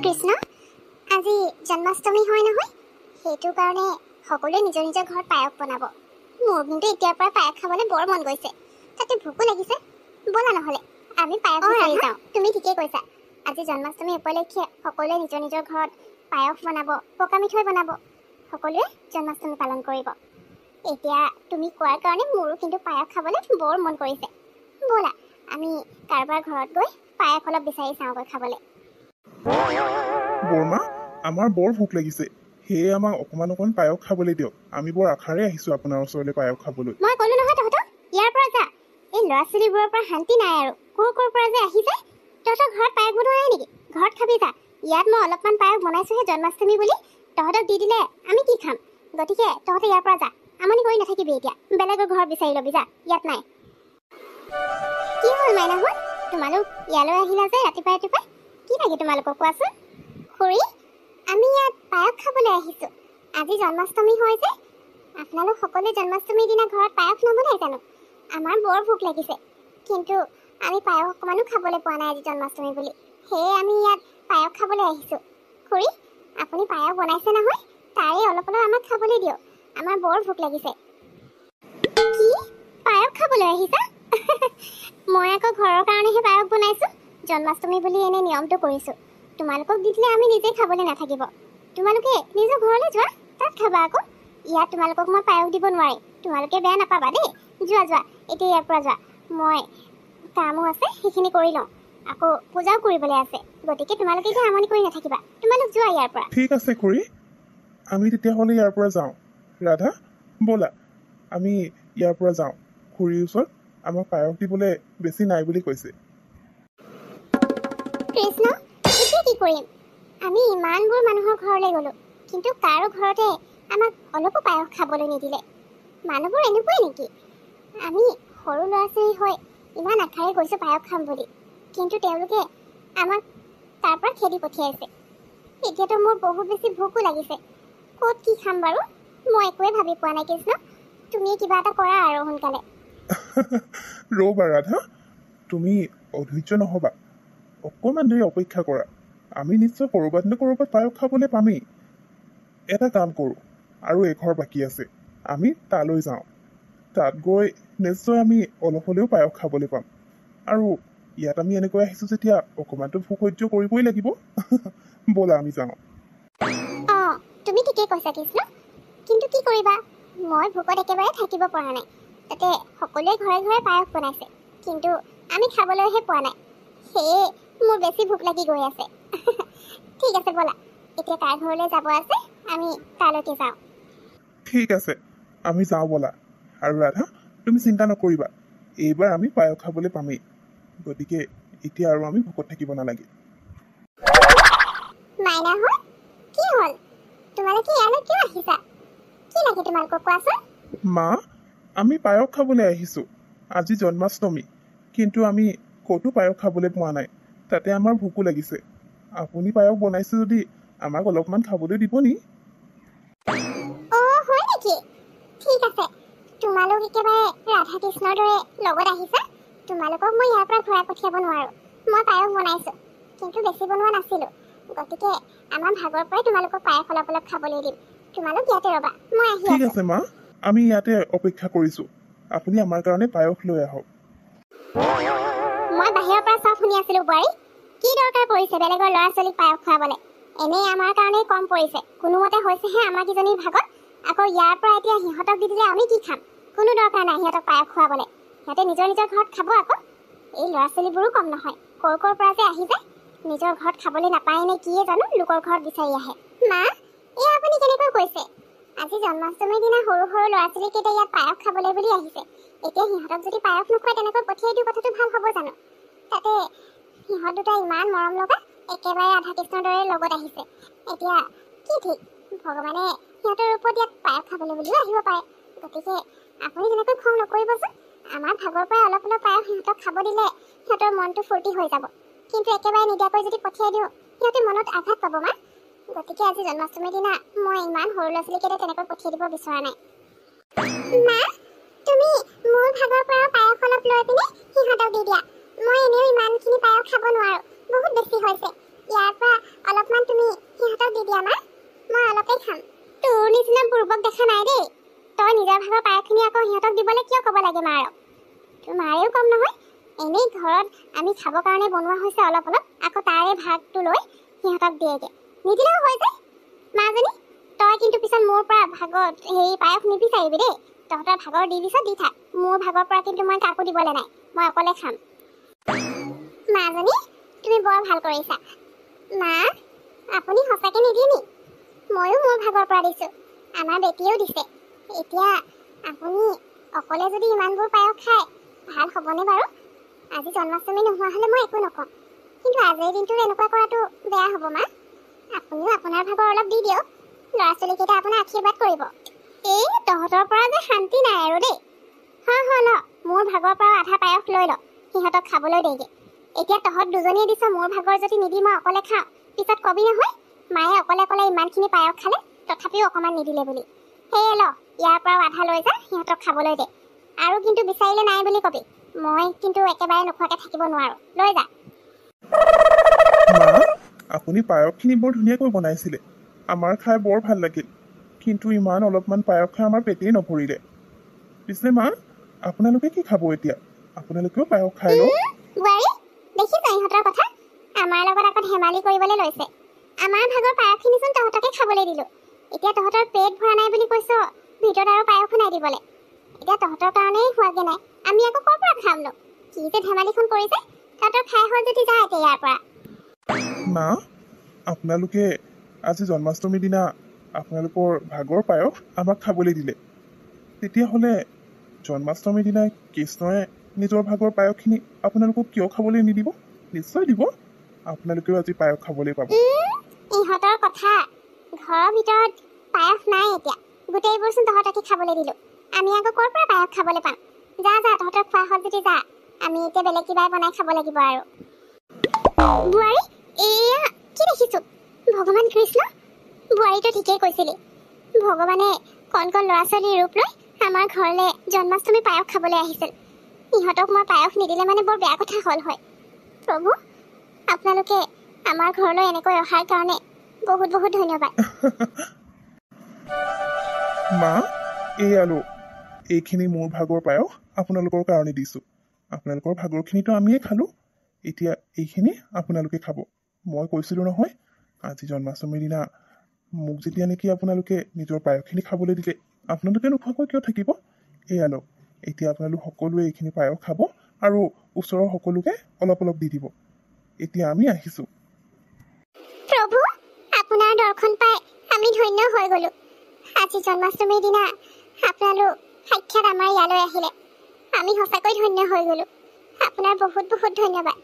কৃষ্ণ আজি জন্মাষ্টমী হয় নহয় সেইটো কাৰণে সকলোৱে নিজৰ নিজৰ ঘৰত পায়স বনাব। মোৰ কিন্তু এতিয়াৰ পৰা পায়স খাবলৈ বৰ মন গৈছে, তাতে ভোকো লাগিছে। ব'লা নহ'লে আমি পায়স বিচাৰি যাওঁ। তুমি ঠিকেই কৈছা, আজি জন্মাষ্টমী উপলক্ষে সকলোৱে নিজৰ নিজৰ ঘৰত পায়স বনাব, পকা মিঠৈ বনাব, সকলোৱে জন্মাষ্টমী পালন কৰিব। এতিয়া তুমি কোৱাৰ কাৰণে মোৰো কিন্তু পায়স খাবলৈ বৰ মন কৰিছে। ব'লা আমি কাৰোবাৰ ঘৰত গৈ পায়স অলপ বিচাৰি চাওঁগৈ খাবলৈ। বৰমা, আমাৰ বৰ ভোক লাগিছে, সেয়ে আমাক অকণমান পায়স খাবলৈ দিয়ক। আমি বৰ আশাৰে আহিছোঁ আপোনাৰ ওচৰলৈ পায়স খাবলৈ। মই ক'লো নহয় তহঁতক ইয়াৰ পৰা যা। এই ল'ৰা ছোৱালীবোৰৰ পৰা শান্তি নাই আৰু ক'ৰ পৰা যে আহি যায়। তহঁতৰ ঘৰত পায়স বনোৱা নাই নেকি? ঘৰত খাবি যা। ইয়াত মই অলপমান পায়স বনাইছোহে জন্মাষ্টমী বুলি, তহঁতক দি দিলে আমি কি খাম? গতিকে তহঁতে ইয়াৰ পৰা যা, আমনি কৰি নাথাকিবি। এতিয়া বেলেগৰ ঘৰত বিচাৰি ল'বি যা, ইয়াত নাই। কি হ'ল মাইনাহঁত, তোমালোক ইয়ালৈ আহিলা যে ৰাতিপুৱাই ৰাতিপুৱাই? কি লাগে তোমালোকক কোৱাচোন? খুৰী, আমি ইয়াত পায়স খাবলৈ আহিছোঁ। আজি জন্মাষ্টমী হয় যে, আপোনালোক সকলোৱে জন্মাষ্টমীৰ দিনা ঘৰত পায়স নবনাই জানো? আমাৰ বৰ ভোক লাগিছে, কিন্তু আমি পায়স অকণমানো খাবলৈ পোৱা নাই আজি জন্মাষ্টমী বুলি, সেয়ে আমি ইয়াত পায়স খাবলৈ আহিছোঁ। খুৰী, আপুনি পায়স বনাইছে নহয়, তাৰে অলপ অলপ আমাক খাবলৈ দিয়ক, আমাৰ বৰ ভোক লাগিছে। কি পায়স খাবলৈ আহিছা? মই আকৌ ঘৰৰ কাৰণেহে পায়স বনাইছোঁ, জন্মাষ্টমী বুলি এনে নিয়মটো কৰিছোঁ। তোমালোকক দি দিলে আমি নিজে খাবলৈ নাথাকিব। তোমালোকে নিজৰ ঘৰলৈ যোৱা, তাত খাবা আকৌ। ইয়াত তোমালোকক মই পায়স দিব নোৱাৰিম, তোমালোকে বেয়া নাপাবা দেই। যোৱা যোৱা, এতিয়া ইয়াৰ পৰা যোৱা। মই কামো আছে সেইখিনি কৰি লওঁ, আকৌ পূজাও কৰিবলৈ আছে, গতিকে তোমালোকে এতিয়া আমনি কৰি নাথাকিবা। তোমালোক যোৱা ইয়াৰ পৰা। ঠিক আছে খুৰী, আমি তেতিয়াহ'লে ইয়াৰ পৰা যাওঁ। ৰাধা, ব'লা আমি ইয়াৰ পৰা যাওঁ। খুৰীৰ ওচৰত আমাক পায়স দিবলৈ বেছি নাই বুলি কৈছে। কৃষ্ণ, এতিয়া কি কৰিম? আমি ইমানবোৰ মানুহৰ ঘৰলৈ গ'লোঁ, কিন্তু কাৰো ঘৰতে আমাক অলপো পায়স খাবলৈ নিদিলে। মানুহবোৰ এনেকুৱাই নেকি? আমি সৰু ল'ৰা ছোৱালী হৈ ইমান আশাৰে গৈছোঁ পায়স খাম বুলি, কিন্তু তেওঁলোকে আমাক তাৰ পৰা খেদি পঠিয়াইছে। এতিয়াতো মোৰ বহুত বেছি ভোকো লাগিছে, ক'ত কি খাম বাৰু? মই একোৱে ভাবি পোৱা নাই। কৃষ্ণ, তুমি কিবা এটা কৰা আৰু সোনকালে। ৰ'বা ৰাধা, তুমি অধৈৰ্য নহ'বা, অকণমান দেৰি অপেক্ষা কৰা। আমি নিশ্চয় ক'ৰবাত নে ক'ৰবাত পায়স খাবলৈ পামেই। এটা কাম কৰোঁ, আৰু এঘৰ বাকী আছে, আমি তালৈ যাওঁ। তাত গৈ নিশ্চয় আমি অলপ হ'লেও পায়স খাবলৈ পাম। আৰু ইয়াত আমি এনেকৈ আহিছোঁ যেতিয়া অকণমানতো ভোক সহ্য কৰিবই লাগিব। ব'লা আমি যাওঁ। অঁ, তুমি ঠিকেই কৈছা কৃষ্ণ, কিন্তু কি কৰিবা, মই ভোকত একেবাৰে থাকিব পৰা নাই। তাতে সকলোৱে ঘৰে ঘৰে পায়স বনাইছে, কিন্তু আমি খাবলৈহে পোৱা নাই, সেয়ে মোৰ বেছি ভোক লাগি গৈ আছে। ঠিক আছে ব'লা, এতিয়া তাৰ ঘৰলৈ যাব আছে, আমি তালৈকে যাওঁ। ঠিক আছে, আমি যাওঁ ব'লা। আৰু ৰাধা, তুমি চিন্তা নকৰিবা, এইবাৰ আমি পায়স খাবলৈ পামেই। গতিকে এতিয়া আৰু আমি ভোকত থাকিব নালাগে। মাইনাহঁত, কি হ'ল? তোমালোকে ইয়ালৈ কিয় আহিছা? কি লাগে তোমালোকক কোৱাচোন? মা, আমি পায়স খাবলৈ আহিছোঁ। আজি জন্মাষ্টমী, কিন্তু আমি ক'তো পায়স খাবলৈ পোৱা নাই, তাতে আমাৰ ভোকো লাগিছে। আপুনি পায়স বনাইছে যদি আমাক অলপমান খাবলৈ দিব নি? অ' হয় নেকি? ঠিক আছে, তোমালোক একেবাৰে ৰাধা কৃষ্ণৰ দৰে লগত আহিছা। তোমালোকক মই ইয়াৰ পৰা ঘূৰাই পঠিয়াব নোৱাৰোঁ। মই পায়স বনাইছোঁ, কিন্তু বেছি বনোৱা নাছিলোঁ, গতিকে আমাৰ ভাগৰ পৰাই তোমালোকক পায়স অলপ অলপ খাবলৈ দিম। তোমালোক ইয়াতে ৰ'বা, মই আহি ঠিক আছোঁ। আছে মা, আমি ইয়াতে অপেক্ষা কৰিছোঁ। আপুনি আমাৰ কাৰণে পায়স লৈ আহক। মই বাহিৰৰ পৰা চব শুনি আছিলোঁ বোৱাৰী। কি দৰকাৰ পৰিছে বেলেগৰ ল'ৰা ছোৱালীক পায়স খুৱাবলৈ? এনেই আমাৰ কাৰণেই কম পৰিছে, কোনোমতে হৈছেহে আমাৰ কেইজনীৰ ভাগত। আকৌ ইয়াৰ পৰা এতিয়া সিহঁতক দি দিলে আমি কি খাম? কোনো দৰকাৰ নাই সিহঁতক পায়স খুৱাবলৈ, সিহঁতে নিজৰ নিজৰ ঘৰত খাব। আকৌ এই ল'ৰা ছোৱালীবোৰো কম নহয়, ক'ৰ পৰা যে আহি যায়, নিজৰ ঘৰত খাবলৈ নাপায় নে কিয়ে জানো, লোকৰ ঘৰত বিচাৰি আহে। মা, এয়া আপুনি কেনেকৈ কৈছে? আজি জন্মাষ্টমীৰ দিনা সৰু সৰু ল'ৰা ছোৱালীকেইটা ইয়াত পায়স খাবলৈ বুলি আহিছে, এতিয়া সিহঁতক যদি পায়স নোখোৱাই তেনেকৈ পঠিয়াই দিওঁ, কথাটো ভাল হ'ব জানো? তাতে সিহঁত দুটা ইমান মৰম লগা, একেবাৰে ৰাধা কৃষ্ণৰ দৰে লগত আহিছে। এতিয়া কি ঠিক, ভগৱানে সিহঁতৰ ওপৰত ইয়াত পায়স খাবলৈ বুলিও আহিব পাৰে। গতিকে আপুনি তেনেকৈ খং নকৰিবচোন। আমাৰ ভাগৰ পৰা অলপ অলপ পায়স সিহঁতক খাব দিলে সিহঁতৰ মনটো ফূৰ্তি হৈ যাব, কিন্তু একেবাৰে নিদিয়াকৈ যদি পঠিয়াই দিওঁ সিহঁতে মনত আঘাত পাব মা। গতিকে আজি জন্মাষ্টমীৰ দিনা মই ইমান সৰু ল'ৰা ছোৱালীকেইটা তেনেকৈ পঠিয়াই দিব বিচৰা নাই। মা, তুমি মোৰ ভাগৰ পৰা পায়স অলপ লৈ পিনে সিহঁতক দি দিয়া। মই এনেও ইমানখিনি পায়স খাব নোৱাৰোঁ, বহুত বেছি হৈছে। ইয়াৰ পৰা অলপমান ৰূপক দেখা নাই দেই। তই নিজৰ ভাগৰ পায়সখিনি আকৌ সিহঁতক দিবলৈ কিয় ক'ব লাগে মাৰক? তোৰ মাৰেও কম নহয়। এনেই ঘৰত আমি খাবৰ কাৰণে বনোৱা হৈছে অলপ অলপ, আকৌ তাৰে ভাগটো লৈ সিহঁতক দিয়েগে। নিদিলেও হৈ যায়। মাজনী, তই কিন্তু পিছত মোৰ পৰা ভাগত পায়স নিবিচাৰিবি দেই। তহঁতৰ ভাগৰ দি দিছ দি থাক। মোৰ ভাগৰ পৰা কিন্তু মই কাকো দিবলৈ নাই, মই অকলে খাম। মাজনী, তুমি বৰ ভাল কৰিছা। মা, আপুনি সঁচাকে নিদিয়ে নি? ময়ো মোৰ ভাগৰ পৰা দিছোঁ, আমাৰ বেটীয়েও দিছে। এতিয়া আপুনি অকলে যদি ইমানবোৰ পায়স খায়, ভাল হ'বনে বাৰু? আজি জন্মাষ্টমী নোহোৱা হ'লে মই একো নকওঁ, কিন্তু আজিৰ দিনটোত এনেকুৱা কৰাটো বেয়া হ'ব মা। আপুনিও আপোনাৰ ভাগৰ অলপ দি দিয়ক। ল'ৰা ছোৱালীকেইটা আপোনাক আশীৰ্বাদ কৰিব। এই তহঁতৰ পৰা যে শান্তি নাই আৰু দেই। হয় ল, মোৰ ভাগৰ পৰা আধা পায়স লৈ ল, সিহঁতক খাবলৈ দেগে। এতিয়া তহঁত দুজনীয়ে দিছ, মোৰ ভাগৰ যদি নিদি মই অকলে খাওঁ, পিছত কবি নহয় মায়ে অকলে অকলে ইমানখিনি পায়স খালে, তথাপিও অকণমান নিদিলে বুলি। সেয়ে ল, ইয়াৰ পৰাও আধা লৈ যা, সিহঁতক খাবলৈ দে। আৰু কিন্তু বিচাৰিলে নাই বুলি কবি, মই কিন্তু একেবাৰে নোখোৱাকৈ থাকিব নোৱাৰোঁ। লৈ যা। মা, আপুনি পায়সখিনি বৰ ধুনীয়াকৈ বনাইছিলে, আমাৰ খাই বৰ ভাল লাগিল। কিন্তু ইমান অলপমান পায়স খাই আমাৰ পেটেই নভৰিলে। পিছে মা, আপোনালোকে কি খাব এতিয়া? আপোনালোকেও পায়স খাই লওক। বোৱাৰী, দেখিছ ইহঁতৰ কথা? আমাৰ লগত আকৌ ধেমালি কৰিবলৈ লৈছে। আমাৰ ভাগৰ পায়সখিনিচোন তহঁতকে খাবলৈ দিলোঁ। এতিয়া তহঁতৰ পেট ভৰা নাই বুলি কৈছ, ভিতৰত আৰু পায়সো নাই দিবলৈ। এতিয়া তহঁতৰ কাৰণেই হোৱাগে নাই, আমি আকৌ ক'ৰ পৰা খাম নো? কি যে ধেমালিখন কৰিছে। তহঁতৰ খাই হ'ল যদি যা এতিয়া ইয়াৰ পৰা। মা, আপোনালোকে আজি জন্মাষ্টমীৰ দিনা আপোনালোকৰ ভাগৰ পায়স আমাক খাবলৈ দিলে। তেতিয়াহ'লে জন্মাষ্টমীৰ দিনা কৃষ্ণই নিজৰ ভাগৰ পায়সখিনি আপোনালোকক কিয় খাবলৈ নিদিব? নিশ্চয় দিব। আপোনালোকেও আজি পায়স খাবলৈ পাব। ইহঁতৰ কথা। ঘৰৰ ভিতৰত পায়স নাই এতিয়া। গোটেইবোৰচোন তহঁতকে খাবলৈ দিলোঁ। আমি আকৌ ক'ৰ পৰা পায়স খাবলৈ পাম? যা যা, তহঁতৰ খোৱা হ'ল যদি যা। আমি এতিয়া বেলেগ কিবাই বনাই খাব লাগিব আৰু। বোৱাৰী, এয়া কি দেখিছোঁ? ভগৱান কৃষ্ণ? বোৱাৰীটো ঠিকেই কৈছিলি। ভগৱানে কণ কণ ল'ৰা ছোৱালীৰ ৰূপ লৈ আমাৰ ঘৰলৈ জন্মাষ্টমী পায়স খাবলৈ আহিছিল। ইহঁতক মই পায়স নিদিলে মানে বৰ বেয়া কথা হ'ল হয়। প্ৰভু, আপোনালোকে আমাৰ ঘৰলৈ এনেকৈ অহাৰ কাৰণে বহুত বহুত ধন্যবাদ। মা, এয়ালো, এইখিনি মোৰ ভাগৰ পায়স আপোনালোকৰ কাৰণে দিছোঁ। আপোনালোকৰ ভাগৰখিনিতো আমিয়ে খালোঁ, এতিয়া এইখিনি আপোনালোকে খাব। মই কৈছিলোঁ নহয়, আজি জন্মাষ্টমীৰ দিনা মোক যেতিয়া নেকি আপোনালোকে নিজৰ পায়সখিনি খাবলৈ দিলে, আপোনালোকে নোখোৱাকৈ কিয় থাকিব? এয়ালো, এতিয়া আপোনালোক সকলোৱে এইখিনি পায়স খাব আৰু ওচৰৰ সকলোকে অলপ অলপ দি দিব। এতিয়া আমি আহিছোঁ। প্ৰভু, আপোনাৰ দৰ্শন পাই আমি ধন্য হৈ গ'লো। আজি জন্মাষ্টমীৰ দিনা আপোনালোক সাক্ষাৎ আমাৰ ইয়ালৈ আহিলে। আমি সঁচাকৈ ধন্য হৈ গ'লো। আপোনাৰ বহুত বহুত ধন্যবাদ।